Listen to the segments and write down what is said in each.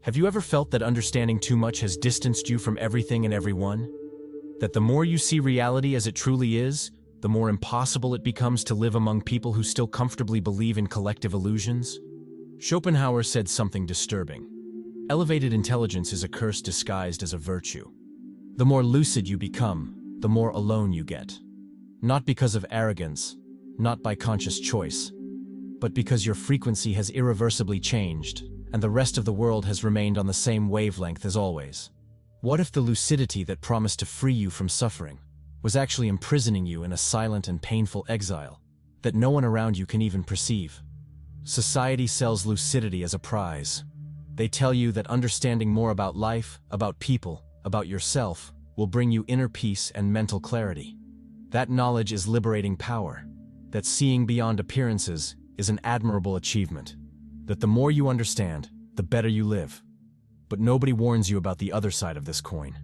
Have you ever felt that understanding too much has distanced you from everything and everyone? That the more you see reality as it truly is, the more impossible it becomes to live among people who still comfortably believe in collective illusions? Schopenhauer said something disturbing. Elevated intelligence is a curse disguised as a virtue. The more lucid you become, the more alone you get. Not because of arrogance, not by conscious choice, but because your frequency has irreversibly changed, and the rest of the world has remained on the same wavelength as always. What if the lucidity that promised to free you from suffering was actually imprisoning you in a silent and painful exile that no one around you can even perceive? Society sells lucidity as a prize. They tell you that understanding more about life, about people, about yourself, will bring you inner peace and mental clarity. That knowledge is liberating power. That seeing beyond appearances is an admirable achievement. That the more you understand, the better you live. But nobody warns you about the other side of this coin.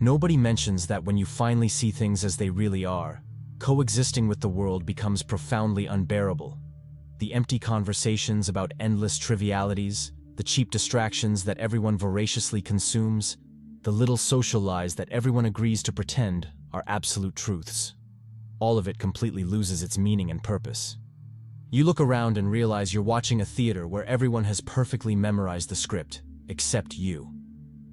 Nobody mentions that when you finally see things as they really are, coexisting with the world becomes profoundly unbearable. The empty conversations about endless trivialities, the cheap distractions that everyone voraciously consumes, the little social lies that everyone agrees to pretend are absolute truths. All of it completely loses its meaning and purpose. You look around and realize you're watching a theater where everyone has perfectly memorized the script, except you.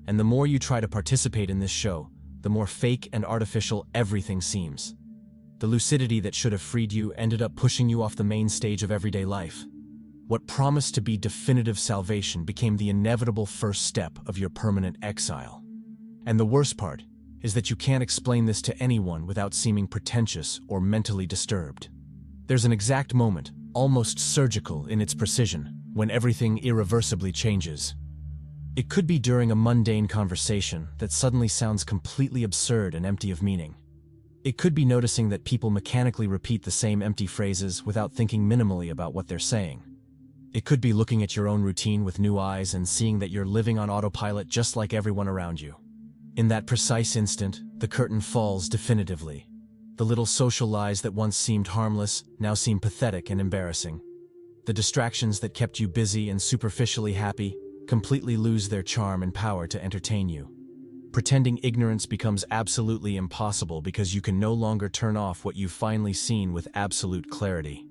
And the more you try to participate in this show, the more fake and artificial everything seems. The lucidity that should have freed you ended up pushing you off the main stage of everyday life. What promised to be definitive salvation became the inevitable first step of your permanent exile. And the worst part is that you can't explain this to anyone without seeming pretentious or mentally disturbed. There's an exact moment, almost surgical in its precision, when everything irreversibly changes. It could be during a mundane conversation that suddenly sounds completely absurd and empty of meaning. It could be noticing that people mechanically repeat the same empty phrases without thinking minimally about what they're saying. It could be looking at your own routine with new eyes and seeing that you're living on autopilot just like everyone around you. In that precise instant, the curtain falls definitively. The little social lies that once seemed harmless now seem pathetic and embarrassing. The distractions that kept you busy and superficially happy completely lose their charm and power to entertain you. Pretending ignorance becomes absolutely impossible because you can no longer turn off what you've finally seen with absolute clarity.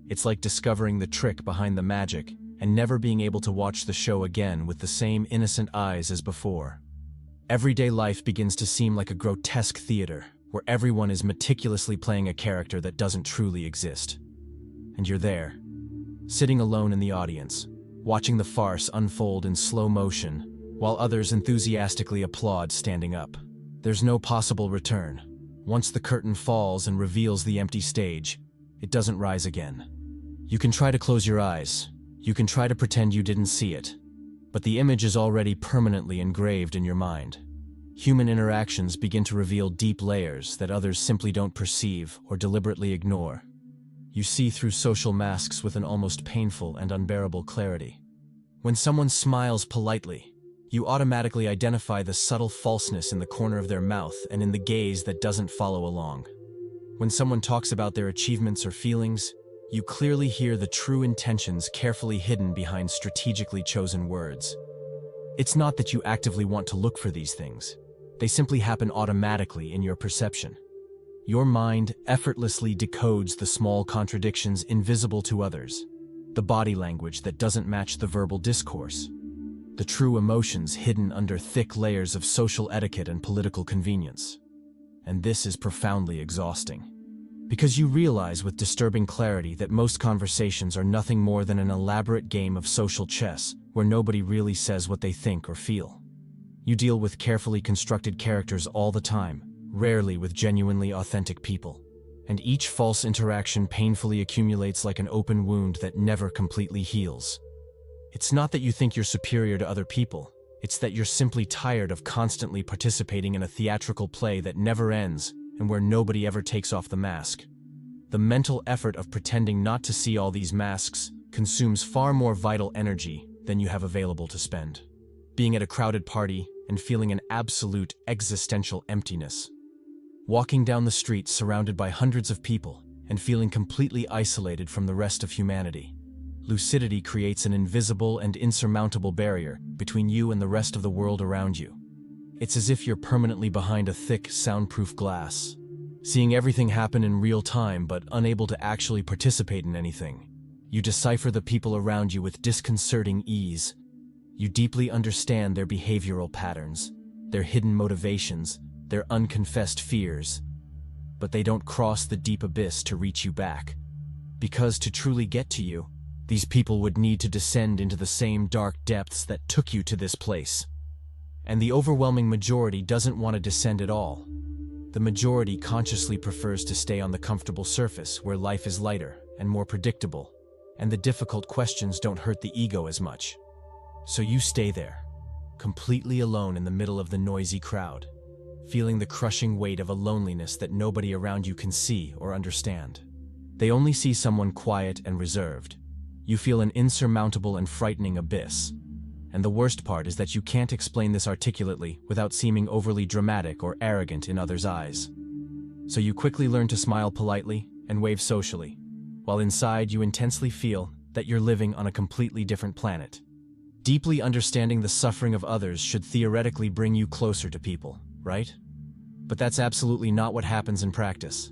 It's like discovering the trick behind the magic and never being able to watch the show again with the same innocent eyes as before. Everyday life begins to seem like a grotesque theater, where everyone is meticulously playing a character that doesn't truly exist. And you're there, sitting alone in the audience, watching the farce unfold in slow motion, while others enthusiastically applaud standing up. There's no possible return. Once the curtain falls and reveals the empty stage, it doesn't rise again. You can try to close your eyes. You can try to pretend you didn't see it. But the image is already permanently engraved in your mind. Human interactions begin to reveal deep layers that others simply don't perceive or deliberately ignore. You see through social masks with an almost painful and unbearable clarity. When someone smiles politely, you automatically identify the subtle falseness in the corner of their mouth and in the gaze that doesn't follow along. When someone talks about their achievements or feelings, you clearly hear the true intentions carefully hidden behind strategically chosen words. It's not that you actively want to look for these things. They simply happen automatically in your perception. Your mind effortlessly decodes the small contradictions invisible to others, the body language that doesn't match the verbal discourse, the true emotions hidden under thick layers of social etiquette and political convenience. And this is profoundly exhausting. Because you realize with disturbing clarity that most conversations are nothing more than an elaborate game of social chess where nobody really says what they think or feel. You deal with carefully constructed characters all the time, rarely with genuinely authentic people. And each false interaction painfully accumulates like an open wound that never completely heals. It's not that you think you're superior to other people. It's that you're simply tired of constantly participating in a theatrical play that never ends and where nobody ever takes off the mask. The mental effort of pretending not to see all these masks consumes far more vital energy than you have available to spend. Being at a crowded party and feeling an absolute existential emptiness. Walking down the street surrounded by hundreds of people and feeling completely isolated from the rest of humanity. Lucidity creates an invisible and insurmountable barrier between you and the rest of the world around you. It's as if you're permanently behind a thick, soundproof glass, seeing everything happen in real time but unable to actually participate in anything. You decipher the people around you with disconcerting ease. You deeply understand their behavioral patterns, their hidden motivations, their unconfessed fears. But they don't cross the deep abyss to reach you back. Because to truly get to you, these people would need to descend into the same dark depths that took you to this place. And the overwhelming majority doesn't want to descend at all. The majority consciously prefers to stay on the comfortable surface where life is lighter and more predictable, and the difficult questions don't hurt the ego as much. So you stay there, completely alone in the middle of the noisy crowd, feeling the crushing weight of a loneliness that nobody around you can see or understand. They only see someone quiet and reserved. You feel an insurmountable and frightening abyss. And the worst part is that you can't explain this articulately without seeming overly dramatic or arrogant in others' eyes. So you quickly learn to smile politely and wave socially, while inside you intensely feel that you're living on a completely different planet. Deeply understanding the suffering of others should theoretically bring you closer to people, right? But that's absolutely not what happens in practice.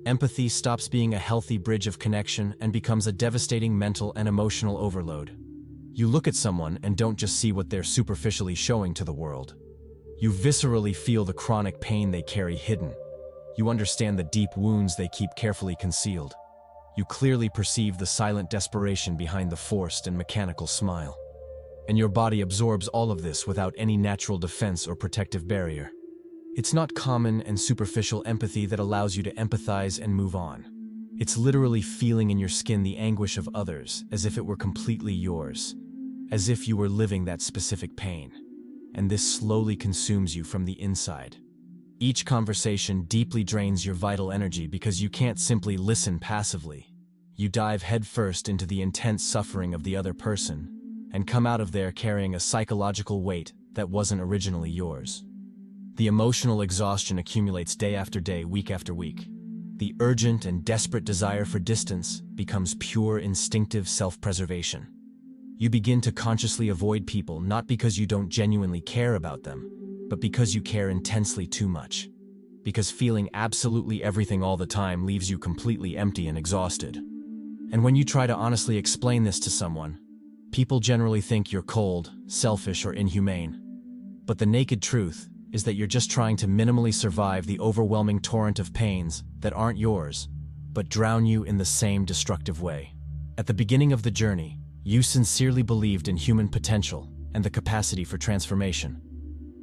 Empathy stops being a healthy bridge of connection and becomes a devastating mental and emotional overload. You look at someone and don't just see what they're superficially showing to the world. You viscerally feel the chronic pain they carry hidden. You understand the deep wounds they keep carefully concealed. You clearly perceive the silent desperation behind the forced and mechanical smile. And your body absorbs all of this without any natural defense or protective barrier. It's not common and superficial empathy that allows you to empathize and move on. It's literally feeling in your skin the anguish of others as if it were completely yours, as if you were living that specific pain. And this slowly consumes you from the inside. Each conversation deeply drains your vital energy because you can't simply listen passively. You dive headfirst into the intense suffering of the other person and come out of there carrying a psychological weight that wasn't originally yours. The emotional exhaustion accumulates day after day, week after week. The urgent and desperate desire for distance becomes pure instinctive self-preservation. You begin to consciously avoid people not because you don't genuinely care about them, but because you care intensely too much. Because feeling absolutely everything all the time leaves you completely empty and exhausted. And when you try to honestly explain this to someone, people generally think you're cold, selfish, or inhumane. But the naked truth is that you're just trying to minimally survive the overwhelming torrent of pains that aren't yours, but drown you in the same destructive way. At the beginning of the journey, you sincerely believed in human potential and the capacity for transformation.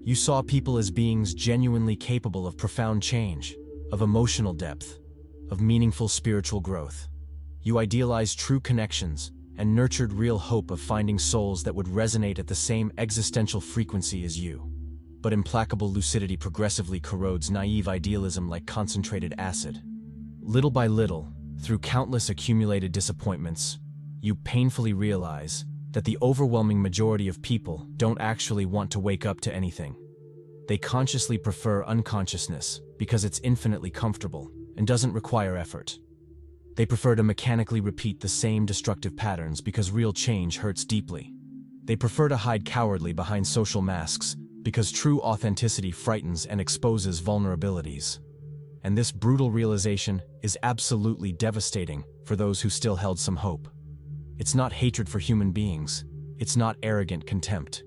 You saw people as beings genuinely capable of profound change, of emotional depth, of meaningful spiritual growth. You idealized true connections and nurtured real hope of finding souls that would resonate at the same existential frequency as you. But implacable lucidity progressively corrodes naive idealism like concentrated acid. Little by little, through countless accumulated disappointments, you painfully realize that the overwhelming majority of people don't actually want to wake up to anything. They consciously prefer unconsciousness because it's infinitely comfortable and doesn't require effort. They prefer to mechanically repeat the same destructive patterns because real change hurts deeply. They prefer to hide cowardly behind social masks because true authenticity frightens and exposes vulnerabilities. And this brutal realization is absolutely devastating for those who still held some hope. It's not hatred for human beings. It's not arrogant contempt.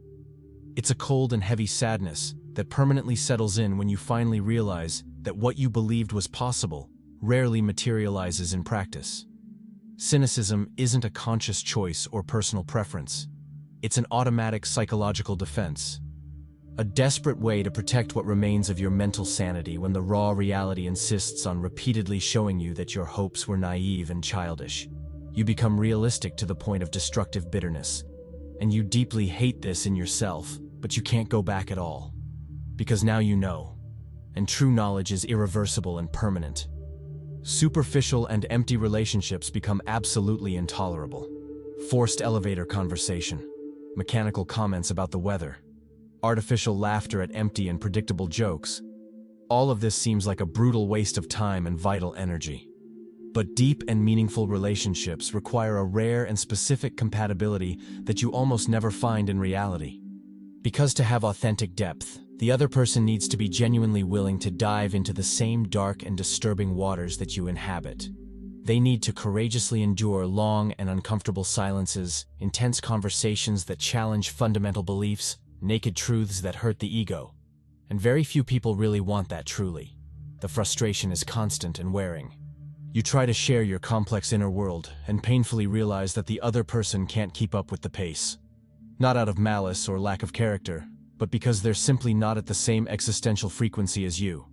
It's a cold and heavy sadness that permanently settles in when you finally realize that what you believed was possible rarely materializes in practice. Cynicism isn't a conscious choice or personal preference. It's an automatic psychological defense. A desperate way to protect what remains of your mental sanity when the raw reality insists on repeatedly showing you that your hopes were naive and childish. You become realistic to the point of destructive bitterness. And you deeply hate this in yourself, but you can't go back at all. Because now you know. And true knowledge is irreversible and permanent. Superficial and empty relationships become absolutely intolerable. Forced elevator conversation, mechanical comments about the weather, artificial laughter at empty and predictable jokes. All of this seems like a brutal waste of time and vital energy. But deep and meaningful relationships require a rare and specific compatibility that you almost never find in reality. Because to have authentic depth, the other person needs to be genuinely willing to dive into the same dark and disturbing waters that you inhabit. They need to courageously endure long and uncomfortable silences, intense conversations that challenge fundamental beliefs, naked truths that hurt the ego. And very few people really want that truly. The frustration is constant and wearing. You try to share your complex inner world and painfully realize that the other person can't keep up with the pace. Not out of malice or lack of character, but because they're simply not at the same existential frequency as you.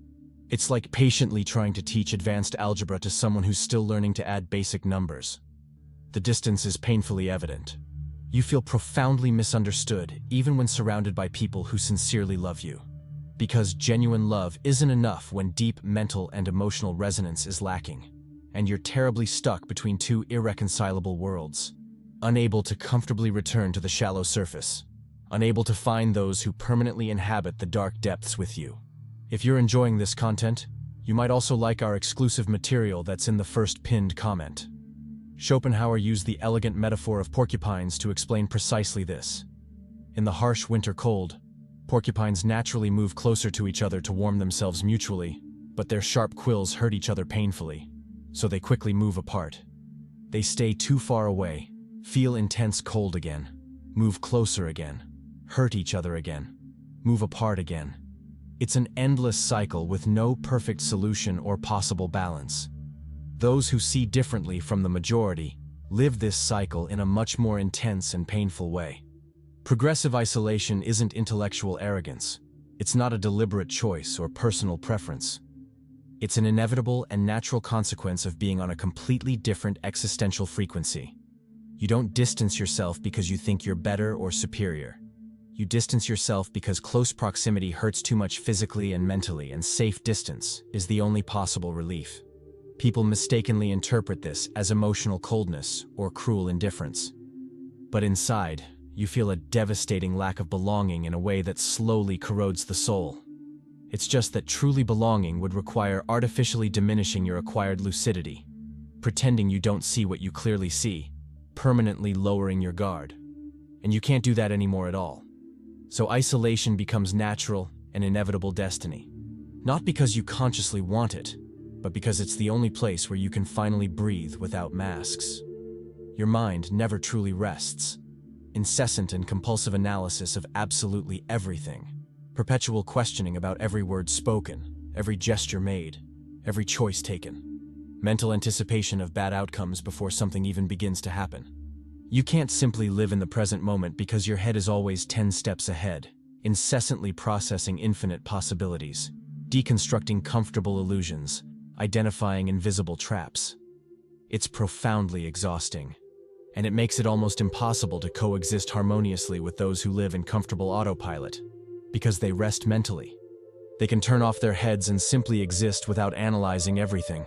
It's like patiently trying to teach advanced algebra to someone who's still learning to add basic numbers. The distance is painfully evident. You feel profoundly misunderstood even when surrounded by people who sincerely love you. Because genuine love isn't enough when deep mental and emotional resonance is lacking. And you're terribly stuck between two irreconcilable worlds, unable to comfortably return to the shallow surface, unable to find those who permanently inhabit the dark depths with you. If you're enjoying this content, you might also like our exclusive material that's in the first pinned comment. Schopenhauer used the elegant metaphor of porcupines to explain precisely this. In the harsh winter cold, porcupines naturally move closer to each other to warm themselves mutually, but their sharp quills hurt each other painfully. So they quickly move apart. They stay too far away, feel intense cold again, move closer again, hurt each other again, move apart again. It's an endless cycle with no perfect solution or possible balance. Those who see differently from the majority live this cycle in a much more intense and painful way. Progressive isolation isn't intellectual arrogance. It's not a deliberate choice or personal preference. It's an inevitable and natural consequence of being on a completely different existential frequency. You don't distance yourself because you think you're better or superior. You distance yourself because close proximity hurts too much physically and mentally, and safe distance is the only possible relief. People mistakenly interpret this as emotional coldness or cruel indifference. But inside, you feel a devastating lack of belonging in a way that slowly corrodes the soul. It's just that truly belonging would require artificially diminishing your acquired lucidity, pretending you don't see what you clearly see, permanently lowering your guard. And you can't do that anymore at all. So isolation becomes natural and inevitable destiny. Not because you consciously want it, but because it's the only place where you can finally breathe without masks. Your mind never truly rests. Incessant and compulsive analysis of absolutely everything. Perpetual questioning about every word spoken, every gesture made, every choice taken. Mental anticipation of bad outcomes before something even begins to happen. You can't simply live in the present moment because your head is always 10 steps ahead, incessantly processing infinite possibilities, deconstructing comfortable illusions, identifying invisible traps. It's profoundly exhausting, and it makes it almost impossible to coexist harmoniously with those who live in comfortable autopilot. Because they rest mentally. They can turn off their heads and simply exist without analyzing everything.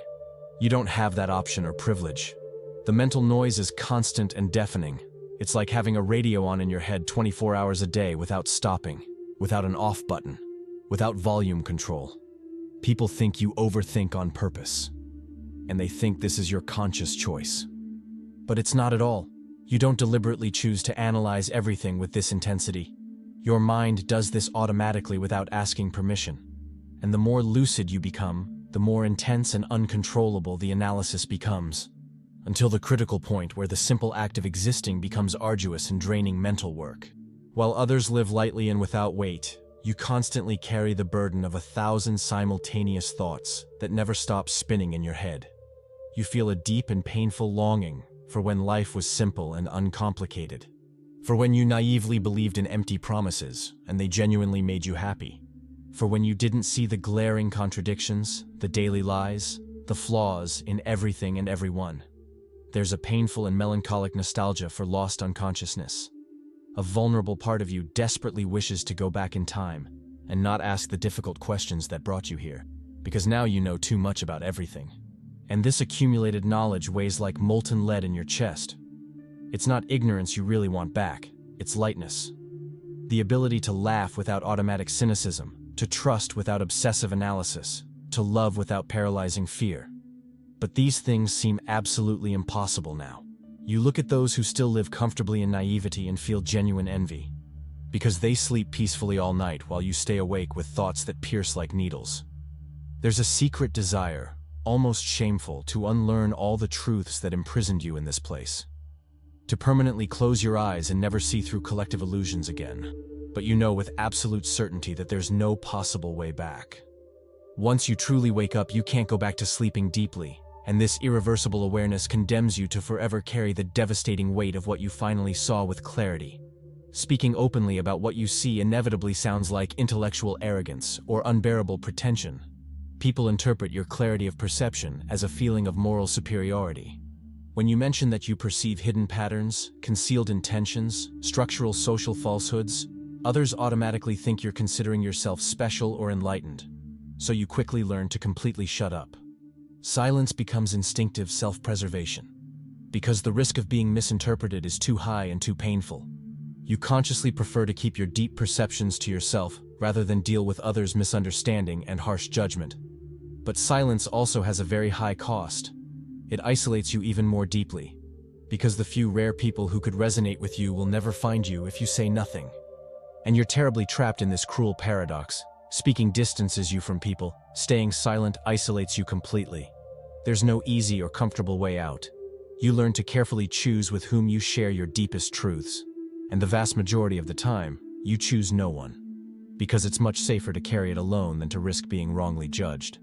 You don't have that option or privilege. The mental noise is constant and deafening. It's like having a radio on in your head 24 hours a day without stopping, without an off button, without volume control. People think you overthink on purpose, and they think this is your conscious choice. But it's not at all. You don't deliberately choose to analyze everything with this intensity. Your mind does this automatically without asking permission. And the more lucid you become, the more intense and uncontrollable the analysis becomes, until the critical point where the simple act of existing becomes arduous and draining mental work. While others live lightly and without weight, you constantly carry the burden of 1,000 simultaneous thoughts that never stop spinning in your head. You feel a deep and painful longing for when life was simple and uncomplicated. For when you naively believed in empty promises and they genuinely made you happy. For when you didn't see the glaring contradictions, the daily lies, the flaws in everything and everyone. There's a painful and melancholic nostalgia for lost unconsciousness. A vulnerable part of you desperately wishes to go back in time and not ask the difficult questions that brought you here, because now you know too much about everything. And this accumulated knowledge weighs like molten lead in your chest. It's not ignorance you really want back, it's lightness. The ability to laugh without automatic cynicism, to trust without obsessive analysis, to love without paralyzing fear. But these things seem absolutely impossible now. You look at those who still live comfortably in naivety and feel genuine envy, because they sleep peacefully all night while you stay awake with thoughts that pierce like needles. There's a secret desire, almost shameful, to unlearn all the truths that imprisoned you in this place. To permanently close your eyes and never see through collective illusions again. But you know with absolute certainty that there's no possible way back. Once you truly wake up, you can't go back to sleeping deeply, and this irreversible awareness condemns you to forever carry the devastating weight of what you finally saw with clarity. Speaking openly about what you see inevitably sounds like intellectual arrogance or unbearable pretension. People interpret your clarity of perception as a feeling of moral superiority. When you mention that you perceive hidden patterns, concealed intentions, structural social falsehoods, others automatically think you're considering yourself special or enlightened, so you quickly learn to completely shut up. Silence becomes instinctive self-preservation. Because the risk of being misinterpreted is too high and too painful, you consciously prefer to keep your deep perceptions to yourself rather than deal with others' misunderstanding and harsh judgment. But silence also has a very high cost. It isolates you even more deeply, because the few rare people who could resonate with you will never find you if you say nothing. And you're terribly trapped in this cruel paradox. Speaking distances you from people, staying silent isolates you completely. There's no easy or comfortable way out. You learn to carefully choose with whom you share your deepest truths. And the vast majority of the time, you choose no one. Because it's much safer to carry it alone than to risk being wrongly judged.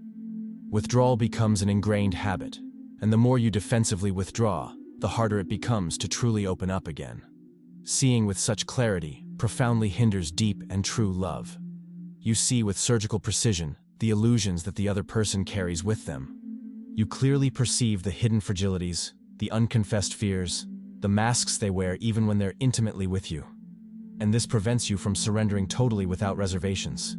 Withdrawal becomes an ingrained habit, and the more you defensively withdraw, the harder it becomes to truly open up again. Seeing with such clarity profoundly hinders deep and true love. You see with surgical precision the illusions that the other person carries with them. You clearly perceive the hidden fragilities, the unconfessed fears, the masks they wear even when they're intimately with you. And this prevents you from surrendering totally without reservations.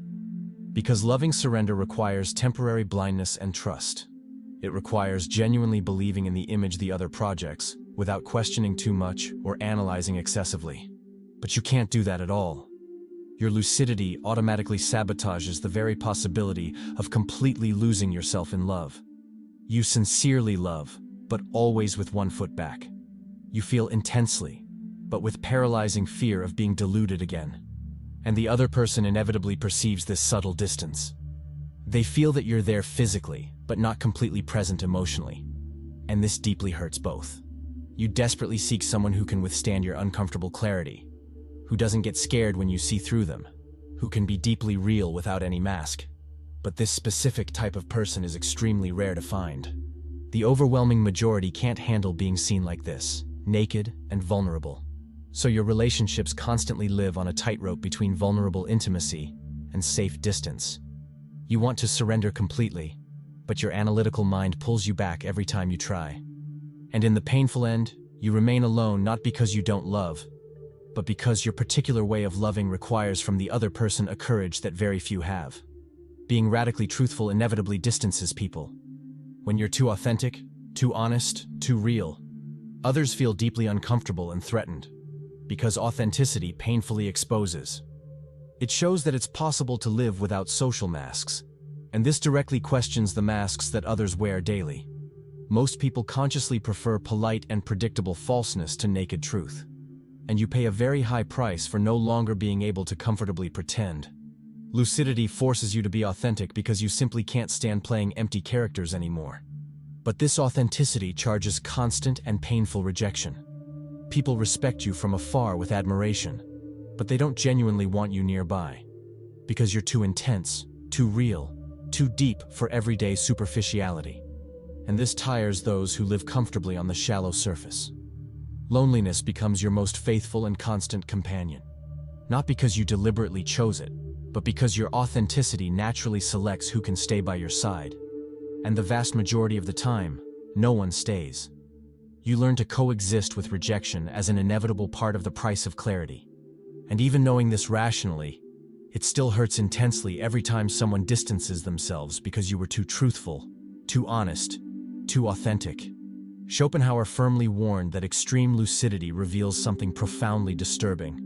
Because loving surrender requires temporary blindness and trust. It requires genuinely believing in the image the other projects, without questioning too much or analyzing excessively. But you can't do that at all. Your lucidity automatically sabotages the very possibility of completely losing yourself in love. You sincerely love, but always with one foot back. You feel intensely, but with paralyzing fear of being deluded again. And the other person inevitably perceives this subtle distance. They feel that you're there physically, but not completely present emotionally. And this deeply hurts both. You desperately seek someone who can withstand your uncomfortable clarity, who doesn't get scared when you see through them, who can be deeply real without any mask. But this specific type of person is extremely rare to find. The overwhelming majority can't handle being seen like this, naked and vulnerable. So your relationships constantly live on a tightrope between vulnerable intimacy and safe distance. You want to surrender completely, but your analytical mind pulls you back every time you try. And in the painful end, you remain alone not because you don't love, but because your particular way of loving requires from the other person a courage that very few have. Being radically truthful inevitably distances people. When you're too authentic, too honest, too real, others feel deeply uncomfortable and threatened, because authenticity painfully exposes. It shows that it's possible to live without social masks, and this directly questions the masks that others wear daily. Most people consciously prefer polite and predictable falseness to naked truth. And you pay a very high price for no longer being able to comfortably pretend. Lucidity forces you to be authentic because you simply can't stand playing empty characters anymore. But this authenticity charges constant and painful rejection. People respect you from afar with admiration, but they don't genuinely want you nearby. Because you're too intense, too real, too deep for everyday superficiality. And this tires those who live comfortably on the shallow surface. Loneliness becomes your most faithful and constant companion. Not because you deliberately chose it, but because your authenticity naturally selects who can stay by your side. And the vast majority of the time, no one stays. You learn to coexist with rejection as an inevitable part of the price of clarity. And even knowing this rationally, it still hurts intensely every time someone distances themselves because you were too truthful, too honest, too authentic. Schopenhauer firmly warned that extreme lucidity reveals something profoundly disturbing: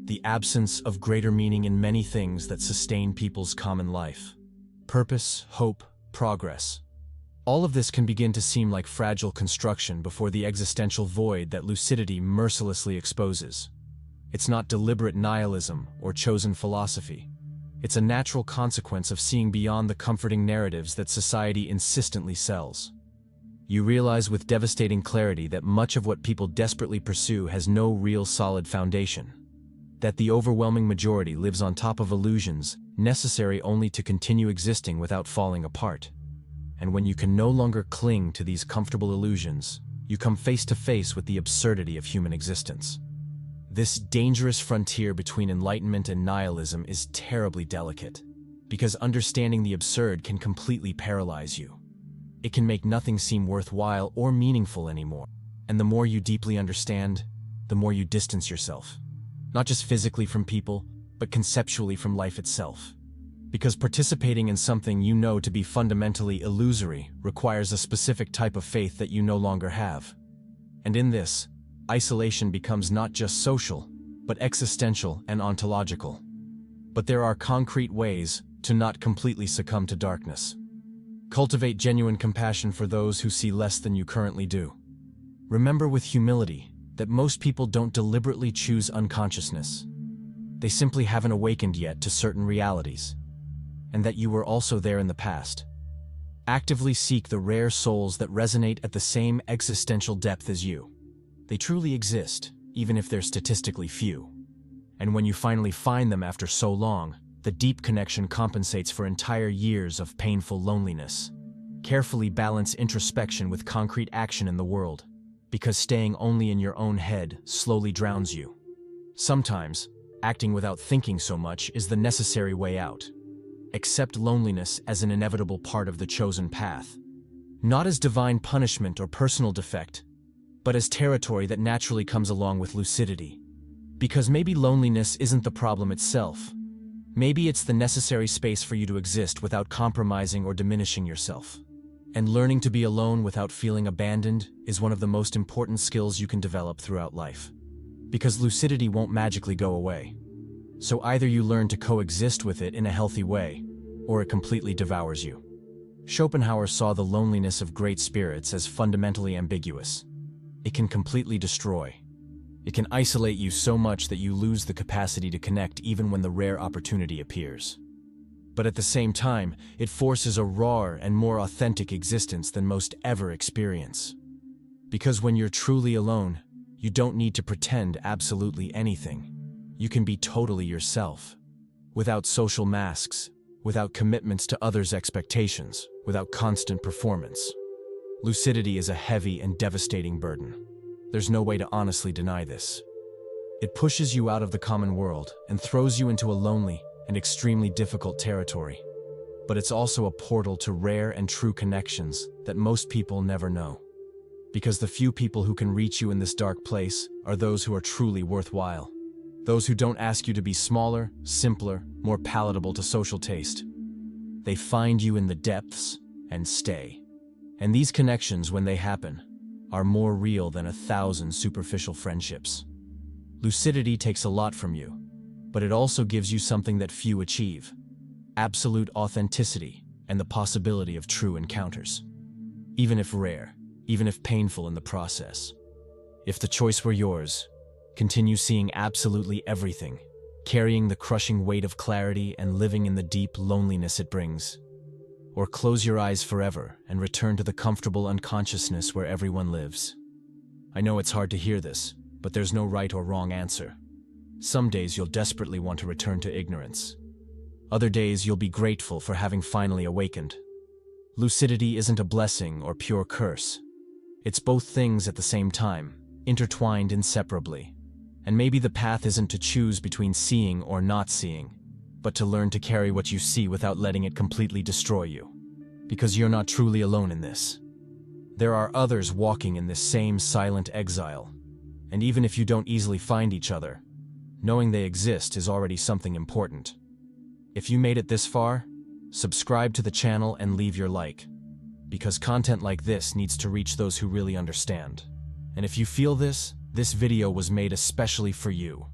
the absence of greater meaning in many things that sustain people's common life. Purpose, hope, progress. All of this can begin to seem like fragile construction before the existential void that lucidity mercilessly exposes. It's not deliberate nihilism or chosen philosophy. It's a natural consequence of seeing beyond the comforting narratives that society insistently sells. You realize with devastating clarity that much of what people desperately pursue has no real solid foundation. That the overwhelming majority lives on top of illusions necessary only to continue existing without falling apart. And when you can no longer cling to these comfortable illusions, you come face to face with the absurdity of human existence. This dangerous frontier between enlightenment and nihilism is terribly delicate, because understanding the absurd can completely paralyze you. It can make nothing seem worthwhile or meaningful anymore. And the more you deeply understand, the more you distance yourself. Not just physically from people, but conceptually from life itself. Because participating in something you know to be fundamentally illusory requires a specific type of faith that you no longer have. And in this, isolation becomes not just social, but existential and ontological. But there are concrete ways to not completely succumb to darkness. Cultivate genuine compassion for those who see less than you currently do. Remember with humility that most people don't deliberately choose unconsciousness. They simply haven't awakened yet to certain realities. And that you were also there in the past. Actively seek the rare souls that resonate at the same existential depth as you. They truly exist, even if they're statistically few. And when you finally find them after so long, the deep connection compensates for entire years of painful loneliness. Carefully balance introspection with concrete action in the world, because staying only in your own head slowly drowns you. Sometimes, acting without thinking so much is the necessary way out. Accept loneliness as an inevitable part of the chosen path. Not as divine punishment or personal defect, but as territory that naturally comes along with lucidity. Because maybe loneliness isn't the problem itself. Maybe it's the necessary space for you to exist without compromising or diminishing yourself. And learning to be alone without feeling abandoned is one of the most important skills you can develop throughout life. Because lucidity won't magically go away. So either you learn to coexist with it in a healthy way, or it completely devours you. Schopenhauer saw the loneliness of great spirits as fundamentally ambiguous. It can completely destroy. It can isolate you so much that you lose the capacity to connect even when the rare opportunity appears. But at the same time, it forces a rawer and more authentic existence than most ever experience. Because when you're truly alone, you don't need to pretend absolutely anything. You can be totally yourself. Without social masks, without commitments to others' expectations, without constant performance. Lucidity is a heavy and devastating burden. There's no way to honestly deny this. It pushes you out of the common world and throws you into a lonely and extremely difficult territory. But it's also a portal to rare and true connections that most people never know. Because the few people who can reach you in this dark place are those who are truly worthwhile. Those who don't ask you to be smaller, simpler, more palatable to social taste. They find you in the depths and stay. And these connections, when they happen, are more real than 1,000 superficial friendships. Lucidity takes a lot from you, but it also gives you something that few achieve: absolute authenticity and the possibility of true encounters. Even if rare, even if painful in the process. If the choice were yours, continue seeing absolutely everything, carrying the crushing weight of clarity and living in the deep loneliness it brings. Or close your eyes forever and return to the comfortable unconsciousness where everyone lives. I know it's hard to hear this, but there's no right or wrong answer. Some days you'll desperately want to return to ignorance. Other days you'll be grateful for having finally awakened. Lucidity isn't a blessing or pure curse. It's both things at the same time, intertwined inseparably. And maybe the path isn't to choose between seeing or not seeing, but to learn to carry what you see without letting it completely destroy you. Because you're not truly alone in this. There are others walking in this same silent exile. And even if you don't easily find each other, knowing they exist is already something important. If you made it this far, subscribe to the channel and leave your like. Because content like this needs to reach those who really understand. And if you feel this video was made especially for you.